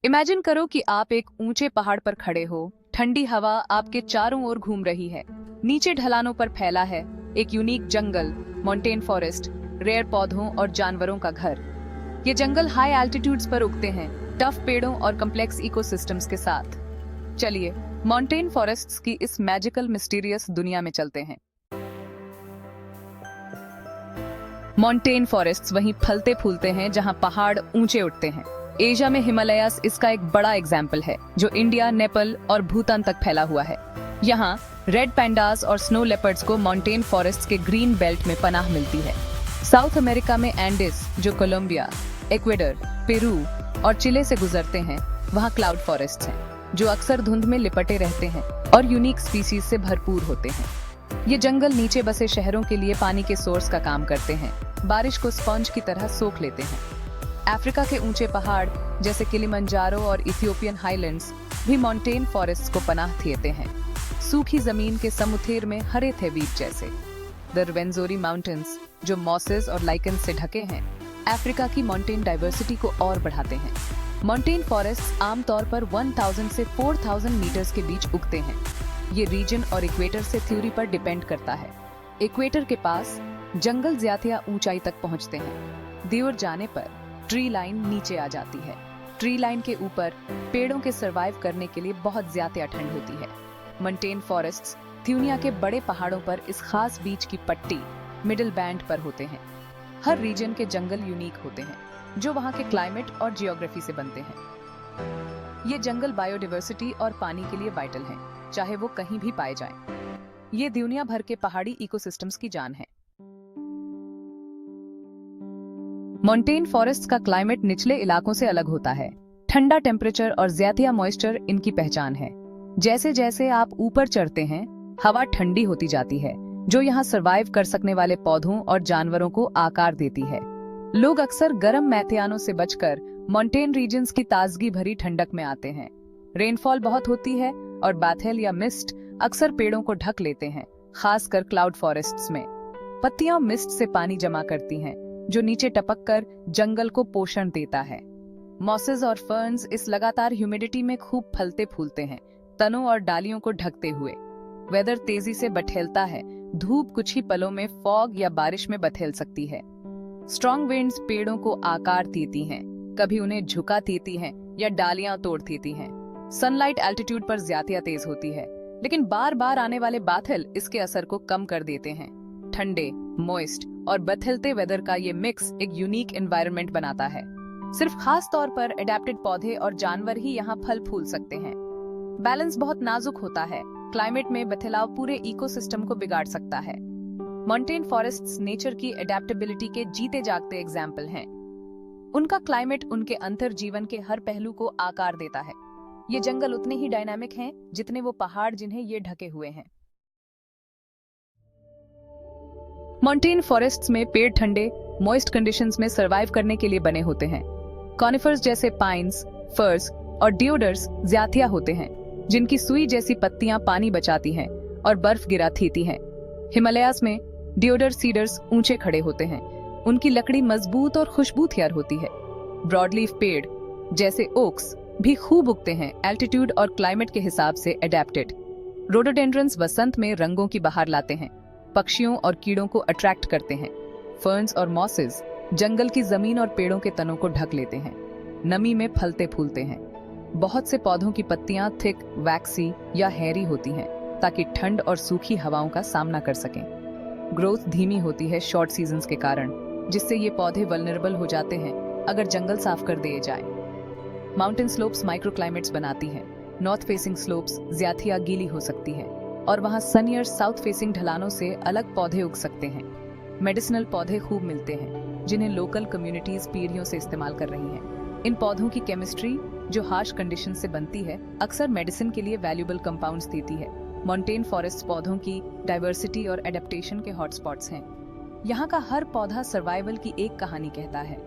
Imagine करो कि आप एक ऊंचे पहाड़ पर खड़े हो। ठंडी हवा आपके चारों ओर घूम रही है। नीचे ढलानों पर फैला है एक यूनिक जंगल, माउंटेन फॉरेस्ट, रेयर पौधों और जानवरों का घर। ये जंगल हाई एल्टीट्यूड्स पर उगते हैं, टफ पेड़ों और कम्प्लेक्स इकोसिस्टम्स के साथ। चलिए माउंटेन फॉरेस्ट्स की इस मैजिकल मिस्टीरियस दुनिया में चलते हैं। माउंटेन फॉरेस्ट्स वहीं फलते फूलते हैं जहां पहाड़ ऊंचे उठते हैं। एशिया में हिमालयास इसका एक बड़ा एग्जाम्पल है, जो इंडिया, नेपाल और भूटान तक फैला हुआ है। यहाँ रेड पैंडास और स्नो लेपर्ड्स को माउंटेन फॉरेस्ट्स के ग्रीन बेल्ट में पनाह मिलती है। साउथ अमेरिका में एंडिस, जो कोलंबिया, इक्वेडर, पेरू और चिले से गुजरते हैं, वहाँ क्लाउड फॉरेस्ट्स हैं, जो अक्सर धुंध में लिपटे रहते हैं और यूनिक स्पीसीज से भरपूर होते हैं। ये जंगल नीचे बसे शहरों के लिए पानी के सोर्स का काम करते हैं, बारिश को स्पंज की तरह सोख लेते हैं। अफ्रीका के ऊंचे पहाड़ जैसे किलिमंजारो और इथियोपियन हाईलैंड्स भी माउंटेन फॉरेस्ट्स को पनाह देते हैं। सूखी जमीन के समुद्र में हरे थे बीच जैसे द रवेंजोरी माउंटेन्स, जो मॉसेस और लाइकन से ढके हैं, अफ्रीका की माउंटेन डाइवर्सिटी को और बढ़ाते हैं। माउंटेन फॉरेस्ट्स आमतौर पर 1000 से 4000 मीटर्स के बीच उगते हैं। ये रीजन और इक्वेटर से थ्योरी पर डिपेंड करता है। इक्वेटर के पास जंगल ज्यादा ऊंचाई तक पहुंचते हैं। दूर जाने पर ट्री लाइन नीचे आ जाती है। ट्री लाइन के ऊपर पेड़ों के सरवाइव करने के लिए बहुत ज्यादा ठंड होती है। माउंटेन फॉरेस्ट्स दुनिया के बड़े पहाड़ों पर इस खास बीच की पट्टी मिडिल बैंड पर होते हैं। हर रीजन के जंगल यूनिक होते हैं, जो वहाँ के क्लाइमेट और जियोग्राफी से बनते हैं। ये जंगल बायोडाइवर्सिटी और पानी के लिए वाइटल हैं, चाहे वो कहीं भी पाए जाएं। ये दुनिया भर के पहाड़ी इकोसिस्टम्स की जान है। माउंटेन फॉरेस्ट का क्लाइमेट निचले इलाकों से अलग होता है। ठंडा टेम्परेचर और ज्यादा मॉइस्चर इनकी पहचान है। जैसे जैसे आप ऊपर चढ़ते हैं, हवा ठंडी होती जाती है, जो यहाँ सरवाइव कर सकने वाले पौधों और जानवरों को आकार देती है। लोग अक्सर गर्म मैदानों से बचकर माउंटेन रीजन्स की ताजगी भरी ठंडक में आते हैं। रेनफॉल बहुत होती है और बाथेल या मिस्ट अक्सर पेड़ों को ढक लेते हैं, खासकर क्लाउड फॉरेस्ट्स में। पत्तियां मिस्ट से पानी जमा करती हैं, जो नीचे टपक कर जंगल को पोषण देता है। मॉसेस और फर्न्स इस लगातार ह्यूमिडिटी में खूब फलते फूलते हैं, तनों और डालियों को ढकते हुए। वेदर तेजी से बठेलता है, धूप कुछ ही पलों में फॉग या बारिश में बथेल सकती है। स्ट्रॉन्ग विंड्स पेड़ों को आकार देती हैं, कभी उन्हें झुका देती हैं या डालियां तोड़ देती हैं। सनलाइट एल्टीट्यूड पर ज्यादा तेज होती है, लेकिन बार बार आने वाले बादल इसके असर को कम कर देते हैं। ठंडे, मॉइस्ट और बथेलते वेदर का ये मिक्स एक यूनिक एनवायरनमेंट बनाता है। सिर्फ खास तौर पर एडेप्टेड पौधे और जानवर ही यहाँ फल फूल सकते हैं। बैलेंस बहुत नाजुक होता है। क्लाइमेट में बदलाव पूरे इकोसिस्टम को बिगाड़ सकता है। माउंटेन फॉरेस्ट्स नेचर की एडेप्टेबिलिटी के जीते जागते एग्जाम्पल हैं। उनका क्लाइमेट उनके अंतर जीवन के हर पहलू को आकार देता है। ये जंगल उतने ही डायनामिक हैं जितने वो पहाड़ जिन्हें ये ढके हुए हैं। माउंटेन फॉरेस्ट्स में पेड़ ठंडे, मॉइस्ट कंडीशंस में सरवाइव करने के लिए बने होते हैं। कॉनिफर्स जैसे पाइन्स, फर्स और डिओडर्स ज्यादा होते हैं, जिनकी सुई जैसी पत्तियां पानी बचाती हैं और बर्फ गिरा देती हैं। हिमालयास में डिओडर सीडर्स ऊंचे खड़े होते हैं। उनकी लकड़ी मजबूत और खुशबूदार होती है। ब्रॉडलीफ पेड़ जैसे ओक्स भी खूब उगते हैं, एल्टीट्यूड और क्लाइमेट के हिसाब से एडेप्टेड। रोडोडेंड्रन्स वसंत में रंगों की बहार लाते हैं, पक्षियों और कीड़ों को अट्रैक्ट करते हैं। फर्न्स और मॉसेस जंगल की जमीन और पेड़ों के तनों को ढक लेते हैं, नमी में फलते फूलते हैं। बहुत से पौधों की पत्तियां थिक, वैक्सी या हैरी होती हैं, ताकि ठंड और सूखी हवाओं का सामना कर सकें। ग्रोथ धीमी होती है शॉर्ट सीजन्स के कारण, जिससे ये पौधे वल्नरेबल हो जाते हैं अगर जंगल साफ कर दिए जाए। माउंटेन स्लोप्स माइक्रोक्लाइमेट्स बनाती हैं। नॉर्थ फेसिंग स्लोप्स ज्यादा गीली हो सकती है और वहाँ सनियर साउथ फेसिंग ढलानों से अलग पौधे उग सकते हैं। मेडिसिनल पौधे खूब मिलते हैं, जिन्हें लोकल कम्युनिटीज पीढ़ियों से इस्तेमाल कर रही हैं। इन पौधों की केमिस्ट्री, जो हार्श कंडीशन से बनती है, अक्सर मेडिसिन के लिए वैल्यूएबल कंपाउंड्स देती है। माउंटेन फॉरेस्ट पौधों की डाइवर्सिटी और एडेप्टेशन के हॉटस्पॉट्स हैं। यहाँ का हर पौधा सर्वाइवल की एक कहानी कहता है।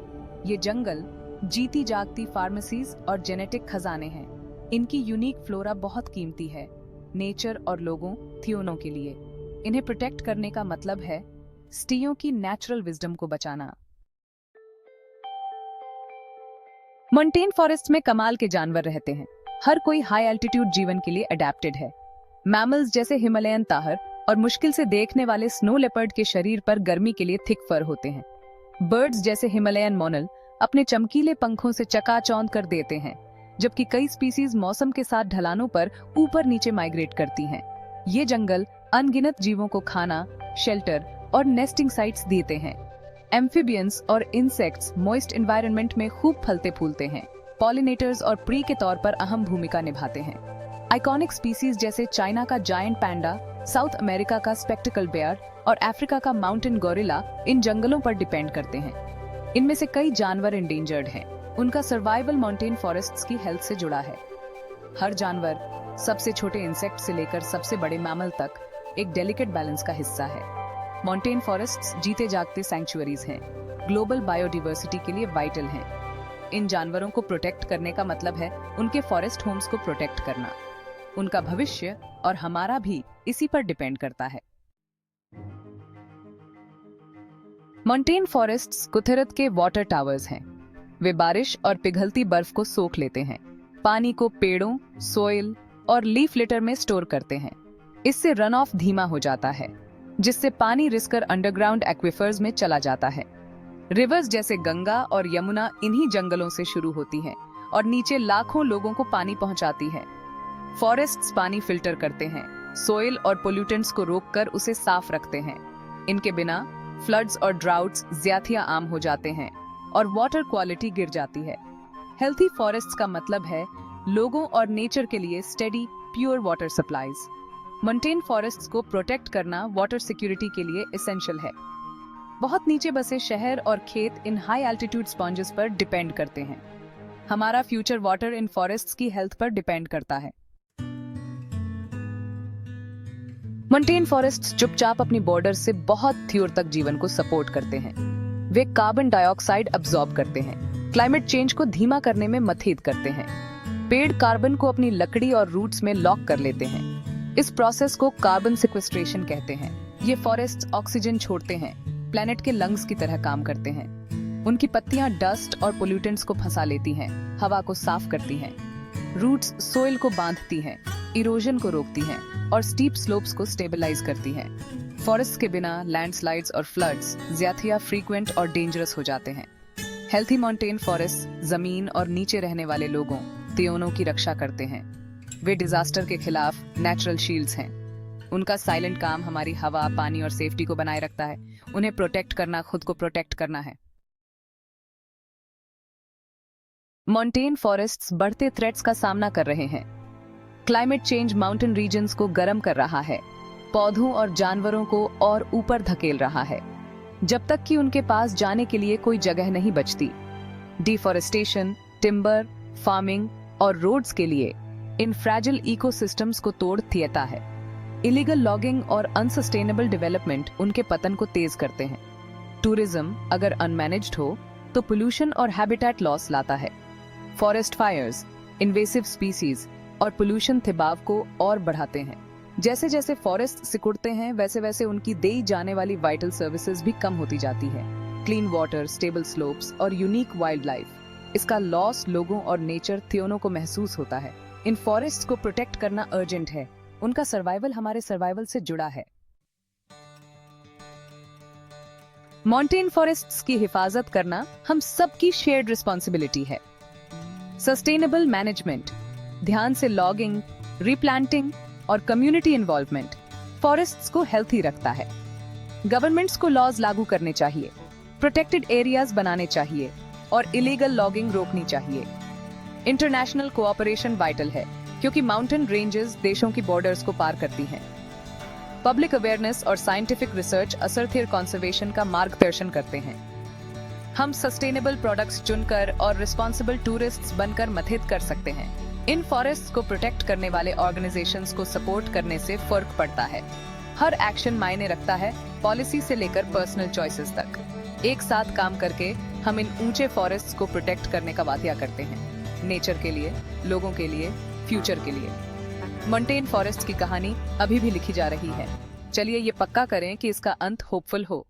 ये जंगल जीती जागती फार्मेसीज और जेनेटिक खजाने हैं। इनकी यूनिक फ्लोरा बहुत कीमती है, नेचर और लोगों थियोनों के लिए। इन्हें प्रोटेक्ट करने का मतलब है स्टियों की नेचुरल विजडम को बचाना। मोंटेन फॉरेस्ट में कमाल के जानवर रहते हैं। हर कोई हाई एल्टीट्यूड जीवन के लिए अडेप्टेड है। मैमल्स जैसे हिमालयन ताहर और मुश्किल से देखने वाले स्नो लेपर्ड के शरीर पर गर्मी के लिए थिक फर होते हैं। बर्ड्स जैसे हिमालयन मोनल अपने चमकीले पंखों से चकाचौंध कर देते हैं, जबकि कई स्पीसीज मौसम के साथ ढलानों पर ऊपर नीचे माइग्रेट करती हैं। ये जंगल अनगिनत जीवों को खाना, शेल्टर और नेस्टिंग साइट्स देते हैं। एम्फिबियंस और इंसेक्ट्स मॉइस्ट एनवायरनमेंट में खूब फलते फूलते हैं। पॉलिनेटर्स और प्री के तौर पर अहम भूमिका निभाते हैं। आइकॉनिक स्पीसीज जैसे चाइना का जायंट पैंडा, साउथ अमेरिका का स्पेक्टिकल बेयर और अफ्रीका का माउंटेन गोरिल्ला इन जंगलों पर डिपेंड करते हैं। इनमें से कई जानवर इंडेंजर्ड हैं। उनका सर्वाइवल माउंटेन फॉरेस्ट्स की हेल्थ से जुड़ा है। हर जानवर, सबसे छोटे इंसेक्ट से लेकर सबसे बड़े मैमल तक, एक डेलिकेट बैलेंस का हिस्सा है। माउंटेन फॉरेस्ट्स जीते जागते सैंक्चुअरीज हैं, ग्लोबल बायोडाइवर्सिटी के लिए वाइटल हैं। इन जानवरों को प्रोटेक्ट करने का मतलब है उनके फॉरेस्ट होम्स को प्रोटेक्ट करना। उनका भविष्य और हमारा भी इसी पर डिपेंड करता है। माउंटेन फॉरेस्ट्स कुदरत के वाटर टावर्स हैं। वे बारिश और पिघलती बर्फ को सोख लेते हैं, पानी को पेड़ों, सोइल और लीफ लिटर में स्टोर करते हैं। इससे रन ऑफ धीमा हो जाता है, जिससे पानी रिसकर अंडरग्राउंड एक्विफर्स में चला जाता है। रिवर्स जैसे गंगा और यमुना इन्हीं जंगलों से शुरू होती हैं और नीचे लाखों लोगों को पानी पहुंचाती है। फॉरेस्ट्स पानी फिल्टर करते हैं, सोइल और पोल्यूटेंट्स को रोककर उसे साफ रखते हैं। इनके बिना फ्लड्स और ड्राउट्स ज्यादा आम हो जाते हैं और वाटर क्वालिटी गिर जाती है। हेल्थी फॉरेस्ट्स का मतलब है लोगों और नेचर के लिए steady, pure water supplies. Mountain forests को प्रोटेक्ट करना वाटर सिक्योरिटी के लिए एसेंशियल है। बहुत नीचे बसे शहर और खेत इन हाई एल्टीट्यूड स्पॉन्जेस पर डिपेंड करते हैं। हमारा फ्यूचर वाटर इन फॉरेस्ट्स की हेल्थ पर डिपेंड करता है। माउंटेन फॉरेस्ट्स चुपचाप अपनी बॉर्डर से बहुत दूर तक जीवन को सपोर्ट करते हैं। वे कार्बन डाइऑक्साइड अब्सॉर्ब करते हैं, क्लाइमेट चेंज को धीमा करने में मदद करते हैं। पेड़ कार्बन को अपनी लकड़ी और रूट्स में लॉक कर लेते हैं। इस प्रोसेस को कार्बन सिक्वेस्ट्रेशन कहते हैं। ये फॉरेस्ट्स ऑक्सीजन छोड़ते हैं, प्लेनेट के लंग्स की तरह काम करते हैं। उनकी पत्तियां डस्ट और पोल्यूटेंट्स को फंसा लेती हैं, हवा को साफ करती हैं। रूट्स सोइल को बांधती हैं, इरोजन को रोकती हैं और स्टीप स्लोप्स को स्टेबलाइज करती हैं। फॉरेस्ट के बिना लैंडस्लाइड्स और फ्लड्स ज्यादा फ्रीक्वेंट और डेंजरस हो जाते हैं। हेल्थी माउंटेन फॉरेस्ट जमीन और नीचे रहने वाले लोगों, त्योनों की रक्षा करते हैं। वे डिजास्टर के खिलाफ नेचुरल शील्ड्स हैं। उनका साइलेंट काम हमारी हवा, पानी और सेफ्टी को बनाए रखता है। उन्हें प्रोटेक्ट करना खुद को प्रोटेक्ट करना है। माउंटेन फॉरेस्ट्स बढ़ते थ्रेट्स का सामना कर रहे हैं। क्लाइमेट चेंज माउंटेन रीजन्स को गर्म कर रहा है, पौधों और जानवरों को और ऊपर धकेल रहा है, जब तक कि उनके पास जाने के लिए कोई जगह नहीं बचती। डिफॉरेस्टेशन, टिम्बर, फार्मिंग और रोड्स के लिए इन फ्रैजिल इकोसिस्टम्स को तोड़ देता है। इलीगल लॉगिंग और अनसस्टेनेबल डेवलपमेंट उनके पतन को तेज करते हैं। टूरिज्म अगर अनमैनेज्ड हो तो पोल्यूशन और हैबिटेट लॉस लाता है। फॉरेस्ट फायर्स, इन्वेसिव स्पीसीज और पोल्यूशन दबाव को और बढ़ाते हैं। जैसे जैसे फॉरेस्ट सिकुड़ते हैं वैसे वैसे उनकी दी जाने वाली वाइटल सर्विसेज भी कम होती जाती है। क्लीन वाटर, स्टेबल स्लोप्स और यूनिक वाइल्ड लाइफ, इसका लॉस लोगों और नेचर त्योनों को महसूस होता है। इन फॉरेस्ट को प्रोटेक्ट करना अर्जेंट है। उनका सर्वाइवल हमारे सर्वाइवल से जुड़ा है। माउंटेन फॉरेस्ट्स की हिफाजत करना हम सबकी शेयर्ड रिस्पॉन्सिबिलिटी है। सस्टेनेबल मैनेजमेंट, ध्यान से लॉगिंग, रिप्लांटिंग और कम्युनिटी इन्वॉल्वमेंट फॉरेस्ट्स को हेल्थी रखता है। गवर्नमेंट्स को लॉज लागू करने चाहिए, प्रोटेक्टेड एरियाज बनाने चाहिए और इलीगल लॉगिंग रोकनी चाहिए। इंटरनेशनल कोऑपरेशन वाइटल है क्योंकि माउंटेन रेंजेस देशों की बॉर्डर्स को पार करती हैं। पब्लिक अवेयरनेस और साइंटिफिक रिसर्च असरथिर कंजर्वेशन का मार्गदर्शन करते हैं। हम सस्टेनेबल प्रोडक्ट्स चुनकर और रिस्पॉन्सिबल टूरिस्ट्स बनकर मदद कर सकते हैं। इन फॉरेस्ट्स को प्रोटेक्ट करने वाले ऑर्गेनाइजेशंस को सपोर्ट करने से फर्क पड़ता है। हर एक्शन मायने रखता है, पॉलिसी से लेकर पर्सनल चॉइसेस तक। एक साथ काम करके हम इन ऊंचे फॉरेस्ट्स को प्रोटेक्ट करने का वादा करते हैं, नेचर के लिए, लोगों के लिए, फ्यूचर के लिए। माउंटेन फॉरेस्ट की कहानी अभी भी लिखी जा रही है। चलिए ये पक्का करें कि इसका अंत होपफुल हो।